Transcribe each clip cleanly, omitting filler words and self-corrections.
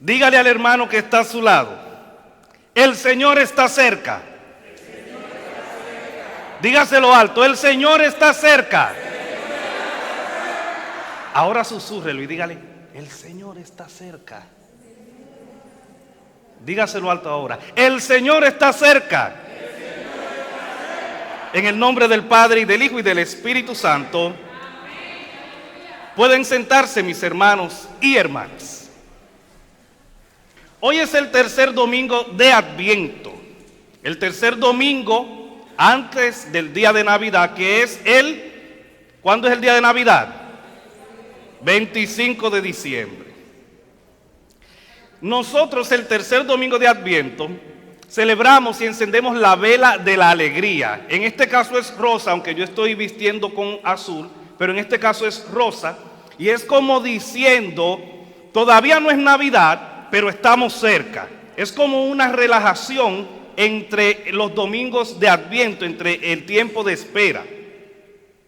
Dígale al hermano que está a su lado: el Señor está cerca. Dígaselo alto: el Señor está cerca. Ahora susúrrelo y dígale: el Señor está cerca. Dígaselo alto ahora: el Señor está cerca. En el nombre del Padre, y del Hijo, y del Espíritu Santo. Pueden sentarse, mis hermanos y hermanas. Hoy es el tercer domingo de Adviento. El tercer domingo antes del día de Navidad, que es ¿cuándo es el día de Navidad? 25 de diciembre. Nosotros el tercer domingo de Adviento celebramos y encendemos la vela de la alegría. En este caso es rosa, aunque yo estoy vistiendo con azul, pero en este caso es rosa. Y es como diciendo: todavía no es Navidad, pero estamos cerca. Es como una relajación entre los domingos de Adviento, entre el tiempo de espera.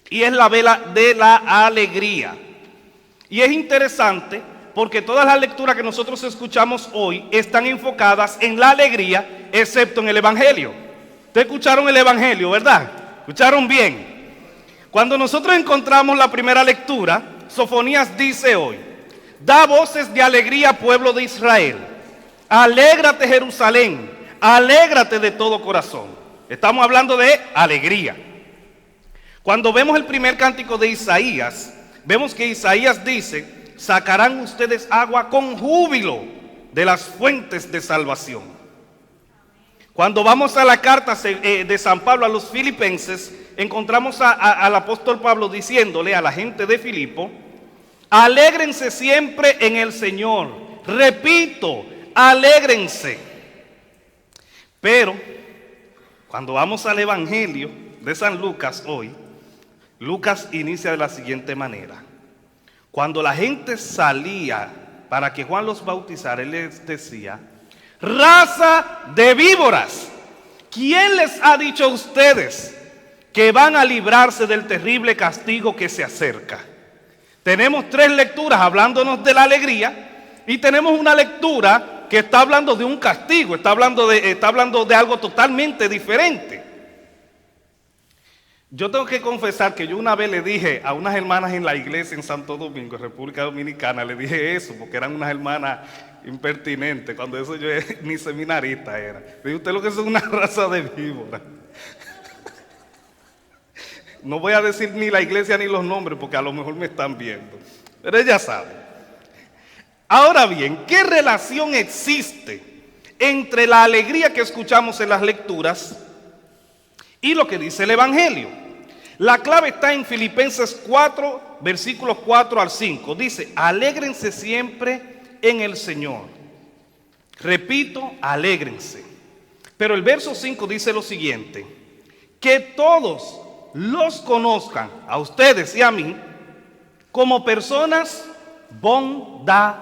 Y es la vela de la alegría. Y es interesante porque todas las lecturas que nosotros escuchamos hoy están enfocadas en la alegría, excepto en el Evangelio. Ustedes escucharon el Evangelio, ¿verdad? ¿Escucharon bien? Cuando nosotros encontramos la primera lectura, Sofonías dice hoy: da voces de alegría, pueblo de Israel. Alégrate, Jerusalén. Alégrate de todo corazón. Estamos hablando de alegría. Cuando vemos el primer cántico de Isaías, vemos que Isaías dice: sacarán ustedes agua con júbilo de las fuentes de salvación. Cuando vamos a la carta de San Pablo a los filipenses, encontramos al apóstol Pablo diciéndole a la gente de Filipo: alégrense siempre en el Señor. Repito, alégrense. Pero cuando vamos al Evangelio de San Lucas hoy, Lucas inicia de la siguiente manera: cuando la gente salía para que Juan los bautizara, él les decía: raza de víboras, ¿quién les ha dicho a ustedes que van a librarse del terrible castigo que se acerca? Tenemos tres lecturas hablándonos de la alegría, y tenemos una lectura que está hablando de un castigo, está hablando de algo totalmente diferente. Yo tengo que confesar que yo una vez le dije a unas hermanas en la iglesia en Santo Domingo, República Dominicana, le dije eso porque eran unas hermanas impertinentes, cuando eso yo ni seminarista era. Le dije: usted lo que es una raza de víboras. No voy a decir ni la iglesia ni los nombres porque a lo mejor me están viendo, pero ella sabe. Ahora bien, ¿qué relación existe entre la alegría que escuchamos en las lecturas y lo que dice el Evangelio? La clave está en Filipenses 4, versículos 4 al 5. Dice: alégrense siempre en el Señor. Repito, alégrense. Pero el verso 5 dice lo siguiente: que todos los conozcan, a ustedes y a mí, como personas bondadosas.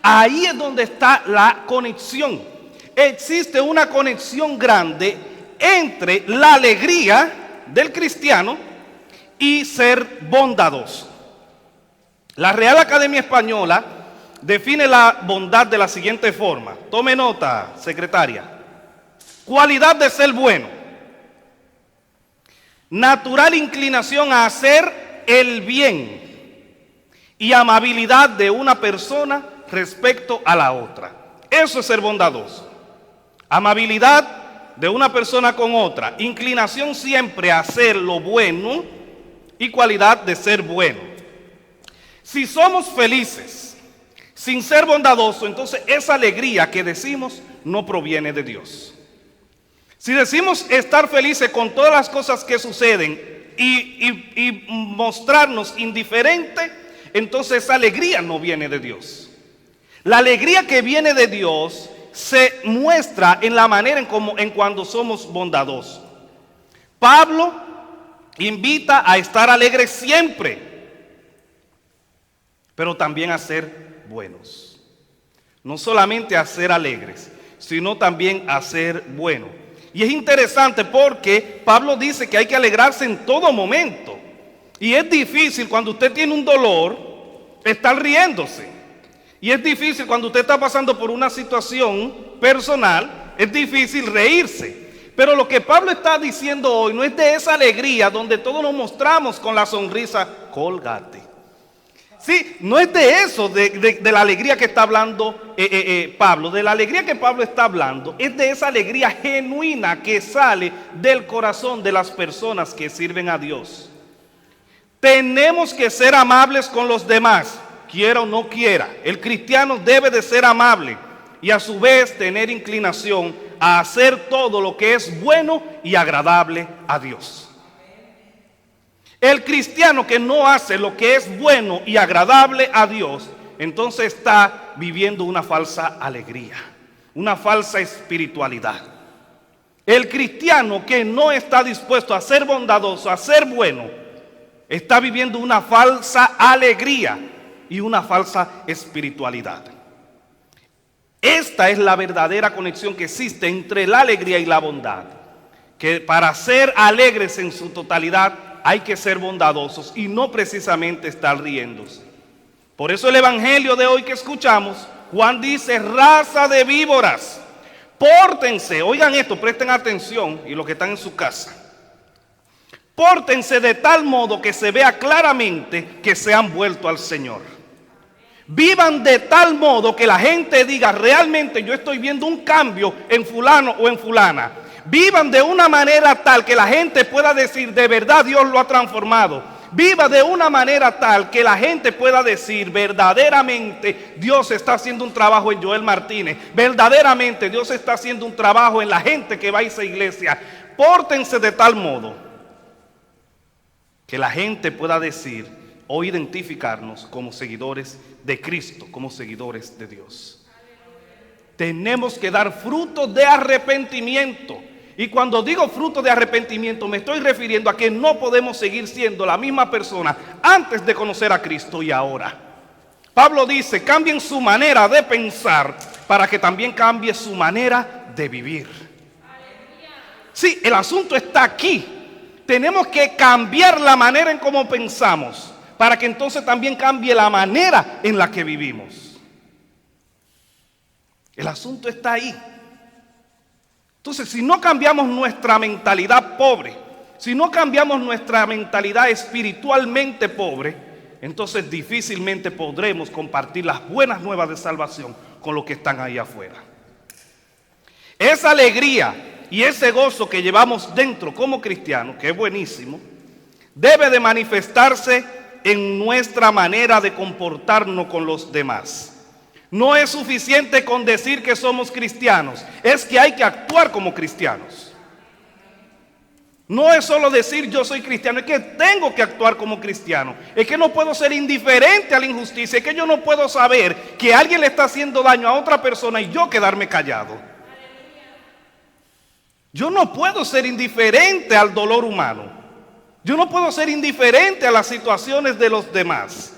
Ahí es donde está la conexión. Existe una conexión grande entre la alegría del cristiano y ser bondadoso. La Real Academia Española define la bondad de la siguiente forma. Tome nota, secretaria. Cualidad de ser bueno. Natural inclinación a hacer el bien y amabilidad de una persona respecto a la otra. Eso es ser bondadoso. Amabilidad de una persona con otra, inclinación siempre a hacer lo bueno y cualidad de ser bueno. Si somos felices sin ser bondadosos, entonces esa alegría que decimos no proviene de Dios. Si decimos estar felices con todas las cosas que suceden y mostrarnos indiferentes, entonces esa alegría no viene de Dios. La alegría que viene de Dios se muestra en la manera en cuando somos bondadosos. Pablo invita a estar alegres siempre, pero también a ser buenos. No solamente a ser alegres, sino también a ser buenos. Y es interesante porque Pablo dice que hay que alegrarse en todo momento. Y es difícil cuando usted tiene un dolor estar riéndose. Y es difícil cuando usted está pasando por una situación personal, es difícil reírse. Pero lo que Pablo está diciendo hoy no es de esa alegría donde todos nos mostramos con la sonrisa, Colgate. Sí, no es de eso, de la alegría que está hablando Pablo. De la alegría que Pablo está hablando es de esa alegría genuina que sale del corazón de las personas que sirven a Dios. Tenemos que ser amables con los demás, quiera o no quiera. El cristiano debe de ser amable y a su vez tener inclinación a hacer todo lo que es bueno y agradable a Dios. El cristiano que no hace lo que es bueno y agradable a Dios, entonces está viviendo una falsa alegría, una falsa espiritualidad. El cristiano que no está dispuesto a ser bondadoso, a ser bueno, está viviendo una falsa alegría y una falsa espiritualidad. Esta es la verdadera conexión que existe entre la alegría y la bondad. Que para ser alegres en su totalidad hay que ser bondadosos y no precisamente estar riéndose. Por eso el evangelio de hoy que escuchamos, Juan dice, raza de víboras, pórtense, oigan esto, presten atención y los que están en su casa. Pórtense de tal modo que se vea claramente que se han vuelto al Señor. Vivan de tal modo que la gente diga, realmente yo estoy viendo un cambio en fulano o en fulana. Vivan de una manera tal que la gente pueda decir, de verdad Dios lo ha transformado. Viva de una manera tal que la gente pueda decir, verdaderamente Dios está haciendo un trabajo en Joel Martínez. Verdaderamente Dios está haciendo un trabajo en la gente que va a esa iglesia. Pórtense de tal modo que la gente pueda decir o identificarnos como seguidores de Cristo, como seguidores de Dios. Tenemos que dar fruto de arrepentimiento. Y cuando digo fruto de arrepentimiento me estoy refiriendo a que no podemos seguir siendo la misma persona antes de conocer a Cristo y ahora. Pablo dice, cambien su manera de pensar para que también cambie su manera de vivir. Sí, el asunto está aquí. Tenemos que cambiar la manera en cómo pensamos para que entonces también cambie la manera en la que vivimos. El asunto está ahí. Entonces, si no cambiamos nuestra mentalidad pobre, si no cambiamos nuestra mentalidad espiritualmente pobre, entonces difícilmente podremos compartir las buenas nuevas de salvación con los que están ahí afuera. Esa alegría y ese gozo que llevamos dentro como cristianos, que es buenísimo, debe de manifestarse en nuestra manera de comportarnos con los demás. No es suficiente con decir que somos cristianos, es que hay que actuar como cristianos. No es solo decir yo soy cristiano, es que tengo que actuar como cristiano. Es que no puedo ser indiferente a la injusticia, es que yo no puedo saber que alguien le está haciendo daño a otra persona y yo quedarme callado. Yo no puedo ser indiferente al dolor humano. Yo no puedo ser indiferente a las situaciones de los demás.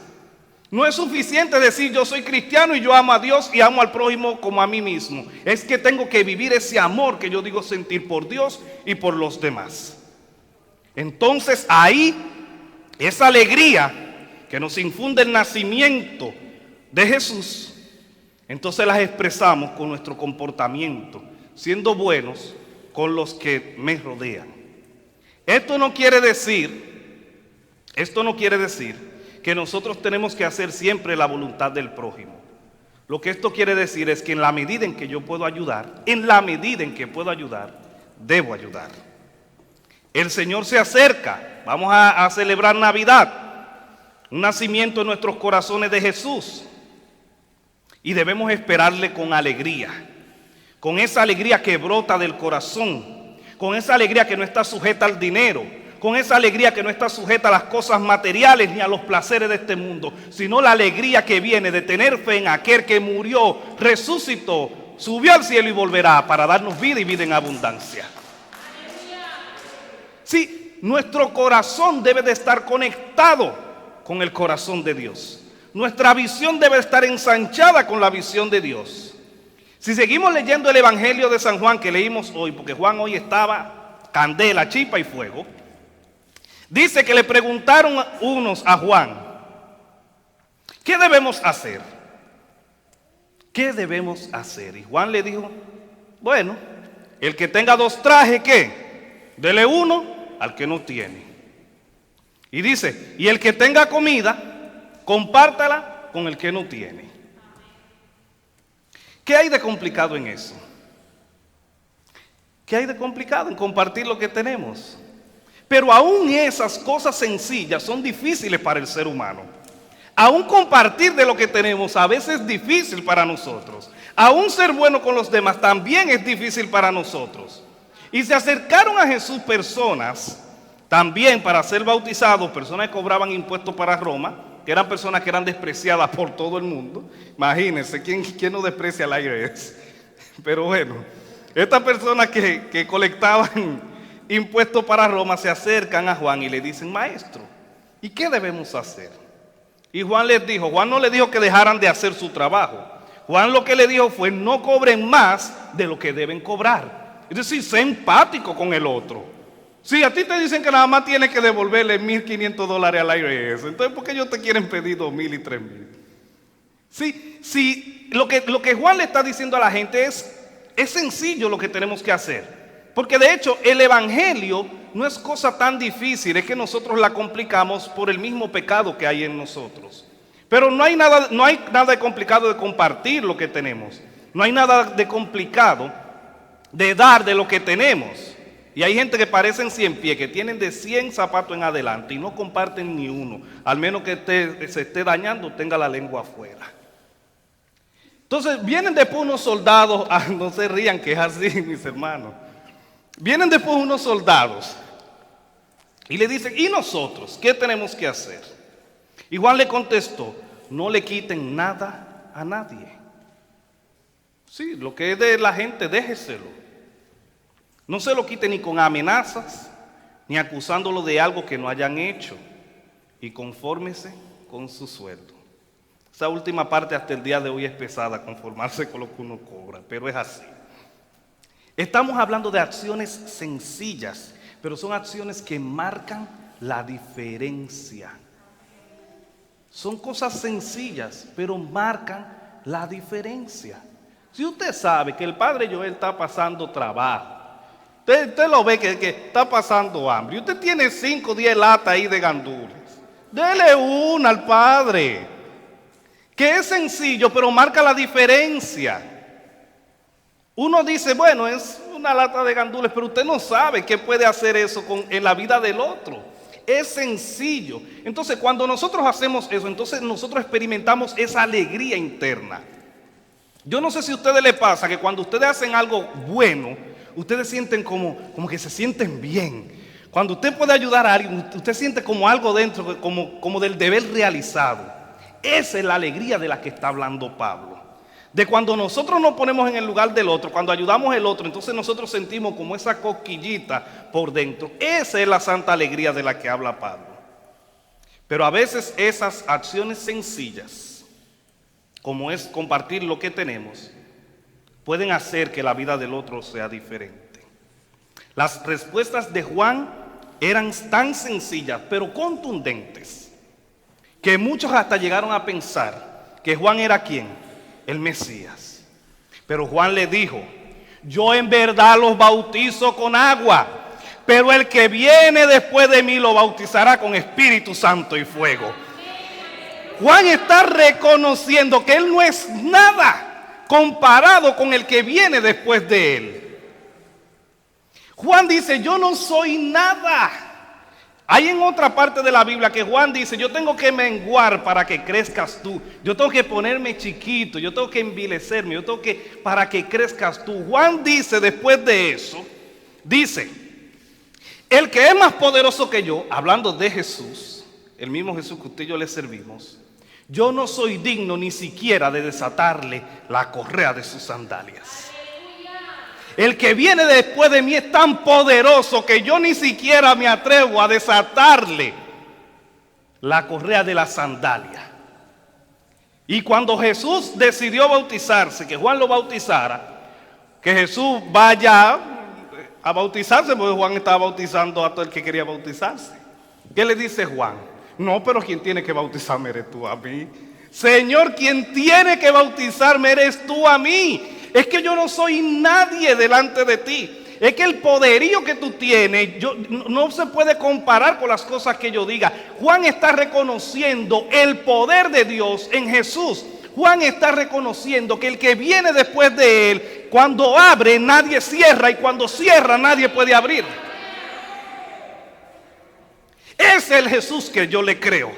No es suficiente decir yo soy cristiano y yo amo a Dios y amo al prójimo como a mí mismo. Es que tengo que vivir ese amor que yo digo sentir por Dios y por los demás. Entonces ahí, esa alegría que nos infunde el nacimiento de Jesús, entonces las expresamos con nuestro comportamiento, siendo buenos con los que me rodean. Esto no quiere decir que nosotros tenemos que hacer siempre la voluntad del prójimo. Lo que esto quiere decir es que en la medida en que yo puedo ayudar, debo ayudar. El Señor se acerca, vamos a celebrar Navidad, un nacimiento en nuestros corazones de Jesús. Y debemos esperarle con alegría, con esa alegría que brota del corazón, con esa alegría que no está sujeta al dinero, con esa alegría que no está sujeta a las cosas materiales ni a los placeres de este mundo, sino la alegría que viene de tener fe en aquel que murió, resucitó, subió al cielo y volverá para darnos vida y vida en abundancia. Sí, nuestro corazón debe de estar conectado con el corazón de Dios. Nuestra visión debe estar ensanchada con la visión de Dios. Si seguimos leyendo el Evangelio de San Juan que leímos hoy, porque Juan hoy estaba candela, chispa y fuego, dice que le preguntaron unos a Juan, ¿qué debemos hacer? ¿qué debemos hacer? Y Juan le dijo, bueno, el que tenga 2 trajes, ¿qué? Dele uno al que no tiene. Y dice, y el que tenga comida, compártala con el que no tiene. ¿Qué hay de complicado en eso? ¿Qué hay de complicado en compartir lo que tenemos? Pero aún esas cosas sencillas son difíciles para el ser humano. Aún compartir de lo que tenemos a veces es difícil para nosotros. Aún ser bueno con los demás también es difícil para nosotros. Y se acercaron a Jesús personas también para ser bautizados, personas que cobraban impuestos para Roma, que eran personas que eran despreciadas por todo el mundo. Imagínense, ¿quién no desprecia al IRS? Pero bueno, estas personas que colectaban impuestos para Roma se acercan a Juan y le dicen, maestro, ¿y qué debemos hacer? Y Juan les dijo, Juan no les dijo que dejaran de hacer su trabajo. Juan lo que le dijo fue, no cobren más de lo que deben cobrar. Es decir, sé empático con el otro. Si a ti te dicen que nada más tienes que devolverle $1,500 al IRS, entonces ¿por qué ellos te quieren pedir 2,000 y 3,000? Sí, lo que Juan le está diciendo a la gente es sencillo lo que tenemos que hacer. Porque de hecho el evangelio no es cosa tan difícil, es que nosotros la complicamos por el mismo pecado que hay en nosotros. Pero no hay nada de complicado de compartir lo que tenemos. No hay nada de complicado de dar de lo que tenemos. Y hay gente que parecen 100 pies, que tienen de 100 zapatos en adelante y no comparten ni uno, al menos que se esté dañando, tenga la lengua afuera. Entonces vienen después unos soldados, no se rían que es así, mis hermanos. Vienen después unos soldados y le dicen, ¿y nosotros qué tenemos que hacer? Y Juan le contestó, no le quiten nada a nadie. Sí, lo que es de la gente, déjeselo. No se lo quite ni con amenazas, ni acusándolo de algo que no hayan hecho. Y confórmese con su sueldo. Esa última parte hasta el día de hoy es pesada, conformarse con lo que uno cobra, pero es así. Estamos hablando de acciones sencillas, pero son acciones que marcan la diferencia. Son cosas sencillas, pero marcan la diferencia. Si usted sabe que el padre Joel está pasando trabajo, usted lo ve que está pasando hambre, y usted tiene 5 o 10 latas ahí de gandules, dele una al padre, que es sencillo, pero marca la diferencia. Uno dice, bueno, es una lata de gandules, pero usted no sabe qué puede hacer eso en la vida del otro. Es sencillo. Entonces, cuando nosotros hacemos eso, entonces nosotros experimentamos esa alegría interna. Yo no sé si a ustedes les pasa que cuando ustedes hacen algo bueno, ustedes sienten como que se sienten bien. Cuando usted puede ayudar a alguien, usted siente como algo dentro, como del deber realizado. Esa es la alegría de la que está hablando Pablo. De cuando nosotros nos ponemos en el lugar del otro, cuando ayudamos al otro, entonces nosotros sentimos como esa cosquillita por dentro. Esa es la santa alegría de la que habla Pablo. Pero a veces esas acciones sencillas, como es compartir lo que tenemos, pueden hacer que la vida del otro sea diferente. Las respuestas de Juan eran tan sencillas, pero contundentes, que muchos hasta llegaron a pensar que Juan era ¿quién? El Mesías. Pero Juan le dijo, yo en verdad los bautizo con agua, pero el que viene después de mí lo bautizará con Espíritu Santo y fuego. Juan está reconociendo que él no es nada comparado con el que viene después de él. Juan dice, yo no soy nada. Hay en otra parte de la Biblia que Juan dice, yo tengo que menguar para que crezcas tú. Yo tengo que ponerme chiquito, yo tengo que envilecerme, para que crezcas tú. Juan dice después de eso, dice, el que es más poderoso que yo, hablando de Jesús, el mismo Jesús que usted y yo le servimos, yo no soy digno ni siquiera de desatarle la correa de sus sandalias. El que viene después de mí es tan poderoso que yo ni siquiera me atrevo a desatarle la correa de la sandalia. Y cuando Jesús decidió bautizarse, que Juan lo bautizara, que Jesús vaya a bautizarse, porque Juan estaba bautizando a todo el que quería bautizarse. ¿Qué le dice Juan? No, pero quien tiene que bautizarme eres tú a mí. Señor, quien tiene que bautizarme eres tú a mí. Es que yo no soy nadie delante de ti. Es que el poderío que tú tienes no se puede comparar con las cosas que yo diga. Juan está reconociendo el poder de Dios en Jesús. Juan está reconociendo que el que viene después de él, cuando abre nadie cierra y cuando cierra nadie puede abrir. Es el Jesús que yo le creo.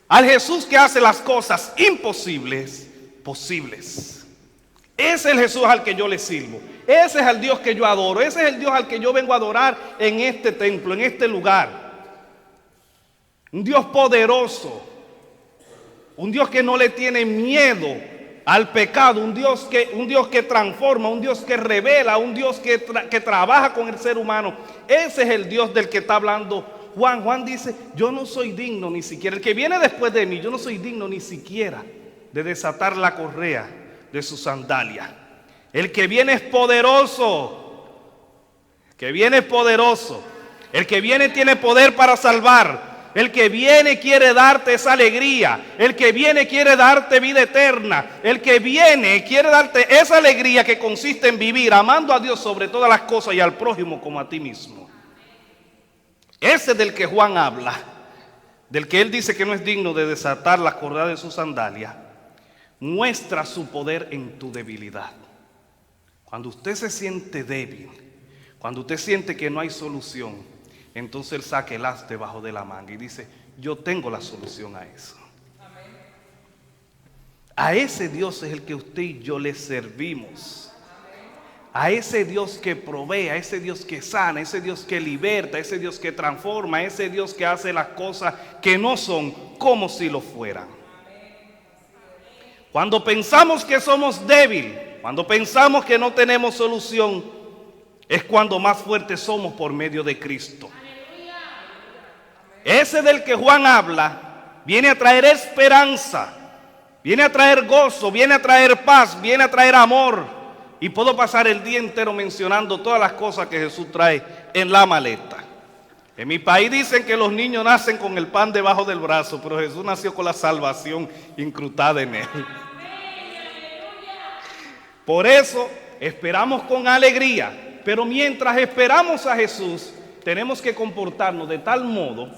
Al Jesús que hace las cosas imposibles posibles. Ese es el Jesús al que yo le sirvo. Ese es el Dios que yo adoro. Ese es el Dios al que yo vengo a adorar en este templo, en este lugar. Un Dios poderoso. Un Dios que no le tiene miedo al pecado. Un Dios que transforma, un Dios que revela, un Dios que trabaja con el ser humano. Ese es el Dios del que está hablando Juan. Juan dice, yo no soy digno ni siquiera, el que viene después de mí, yo no soy digno ni siquiera de desatar la correa de su sandalia. El que viene es poderoso. El que viene es poderoso. El que viene tiene poder para salvar. El que viene quiere darte esa alegría. El que viene quiere darte vida eterna. El que viene quiere darte esa alegría que consiste en vivir amando a Dios sobre todas las cosas y al prójimo como a ti mismo. Ese del que Juan habla, del que él dice que no es digno de desatar la correa de su sandalia, muestra su poder en tu debilidad. Cuando usted se siente débil, cuando usted siente que no hay solución, entonces él saca el as debajo de la manga y dice, yo tengo la solución a eso. Amén. A ese Dios es el que usted y yo le servimos. A ese Dios que provee, a ese Dios que sana, a ese Dios que liberta, a ese Dios que transforma, a ese Dios que hace las cosas que no son como si lo fueran. Cuando pensamos que somos débiles, cuando pensamos que no tenemos solución, es cuando más fuertes somos por medio de Cristo. Ese del que Juan habla viene a traer esperanza, viene a traer gozo, viene a traer paz, viene a traer amor. Y puedo pasar el día entero mencionando todas las cosas que Jesús trae en la maleta. En mi país dicen que los niños nacen con el pan debajo del brazo, pero Jesús nació con la salvación incrustada en él. Por eso esperamos con alegría, pero mientras esperamos a Jesús, tenemos que comportarnos de tal modo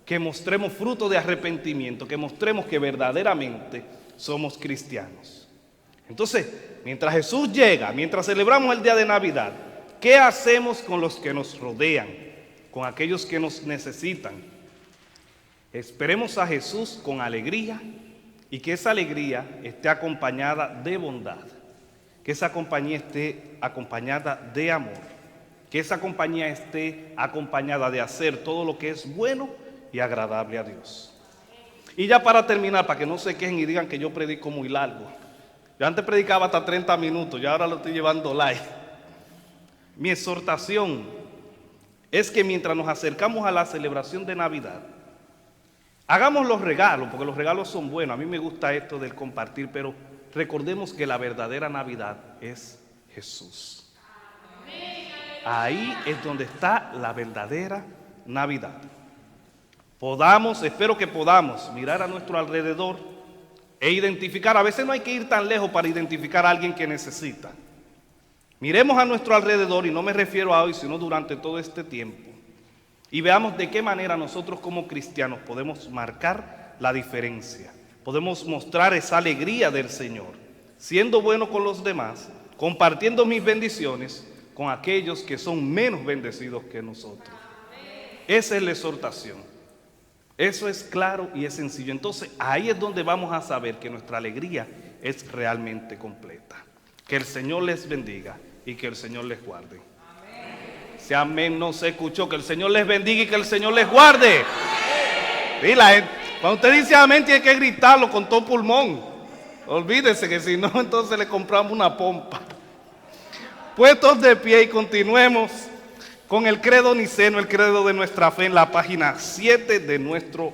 que mostremos fruto de arrepentimiento, que mostremos que verdaderamente somos cristianos. Entonces, mientras Jesús llega, mientras celebramos el día de Navidad, ¿qué hacemos con los que nos rodean? Con aquellos que nos necesitan. Esperemos a Jesús con alegría y que esa alegría esté acompañada de bondad. Que esa compañía esté acompañada de amor. Que esa compañía esté acompañada de hacer todo lo que es bueno y agradable a Dios. Y ya para terminar, para que no se quejen y digan que yo predico muy largo. Yo antes predicaba hasta 30 minutos y ahora lo estoy llevando live. Mi exhortación es que mientras nos acercamos a la celebración de Navidad, hagamos los regalos, porque los regalos son buenos. A mí me gusta esto del compartir, pero recordemos que la verdadera Navidad es Jesús. Ahí es donde está la verdadera Navidad. Espero que podamos mirar a nuestro alrededor e identificar. A veces no hay que ir tan lejos para identificar a alguien que necesita. Miremos a nuestro alrededor, y no me refiero a hoy, sino durante todo este tiempo, y veamos de qué manera nosotros como cristianos podemos marcar la diferencia. Podemos mostrar esa alegría del Señor, siendo bueno con los demás, compartiendo mis bendiciones con aquellos que son menos bendecidos que nosotros. Esa es la exhortación. Eso es claro y es sencillo. Entonces ahí es donde vamos a saber que nuestra alegría es realmente completa. Que el Señor les bendiga y que el Señor les guarde. Amén. Si amén no se escuchó, que el Señor les bendiga y que el Señor les guarde. Sí, cuando usted dice amén tiene que gritarlo con todo pulmón. Olvídese que si no entonces le compramos una pompa. Puestos de pie y continuemos con el credo niceno, el credo de nuestra fe en la página 7 de nuestro